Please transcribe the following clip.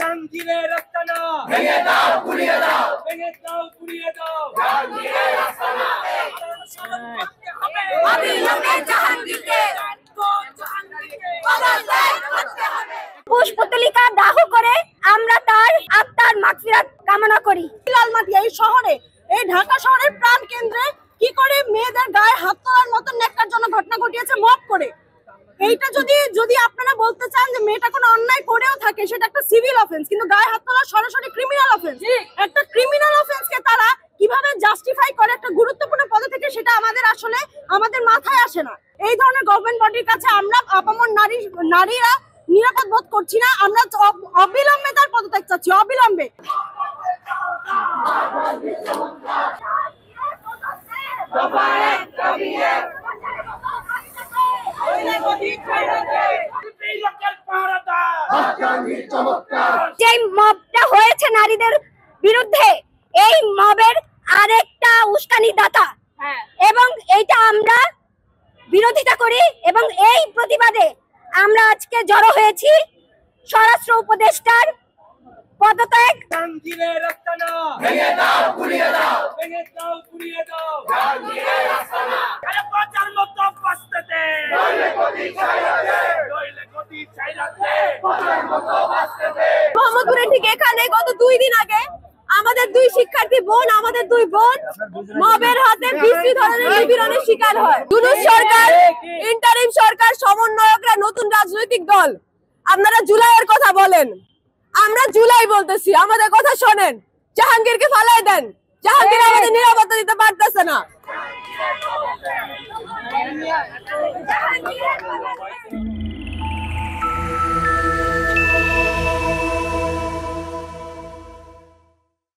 জাহাঙ্গীরের আস্তানা ভেঙে দাও গুড়িয়ে দাও ভেঙে দাও গুড়িয়ে দাও জাহাঙ্গীরের আস্তানা অবিলম্বে জাহাঙ্গীরকে পুষ্পতলিকা দাহ করে আমরা তার আত্মার মাগফিরাত কামনা করি। লালমাটিয়া এই শহরে, এই ঢাকা শহরের প্রাণ কেন্দ্রে কি করে মেয়েদের গায়ে হাত তোলার মতো ন্যাক্কারজনক ঘটনা ঘটিয়েছে মব করে। এইটা যদি আপনারা বলতে চান যে মেয়েটা কোনো অন্যায় করেও থাকে সেটা একটা সিভিল অফেন্স, কিন্তু গায়ে হাত তোলা সরাসরি ক্রিমিনাল অফেন্স। একটা ক্রিমিনাল অফেন্সকে তারা কিভাবে জাস্টিফাই করে একটা গুরুত্বপূর্ণ পদে থেকে সেটা আমাদের মাথায় আসে না। এই ধরনের গভর্নমেন্ট বডির কাছে আমরা আপামর নারীরা নিরাপদ বোধ করছি না। আমরা অবিলম্বে তার পদত্যাগ চাচ্ছি, অবিলম্বে। যে মবটা হয়েছে নারীদের বিরুদ্ধে, এই মবের আরেকটা উস্কানি দাতা, এবং এইটা আমরা বিরোধিতা করি এবং এই প্রতিবাদে আমরা আজকে জড়ো হয়েছি স্বরাষ্ট্র উপদেষ্টার পদত্যাগ। জাহাঙ্গীরের আস্তানা ভেঙে দাও গুড়িয়ে দাও ভেঙে দাও গুড়িয়ে দাও জাহাঙ্গীরের আস্তানা আরে বাঁচার মতো বাঁচতে দে নইলে গদি ছাইরা দে নইলে গদি ছাইরা দে বাঁচার মতো বাঁচতে দে। মোহাম্মদপুরের ঠিক এখানে গত 2 দিন আগে আমাদের 2 শিক্ষার্থী বোন, আমাদের 2 বোন মবের হাতে বিশ্রী ধরনের নিপীড়নের শিকার হয়। ইউনূস সরকার, ইন্টারিম সরকার, সমন্বয়করা নতুন রাজনৈতিক দল, আপনারা জুলাইয়ের কথা বলেন, আমরা জুলাই বলতেছি, আমাদের কথা শোনেন। জাহাঙ্গীরকে ফালাই দেন, জাহাঙ্গীর আমাদের নিরাপত্তা দিতে পারতেছে না।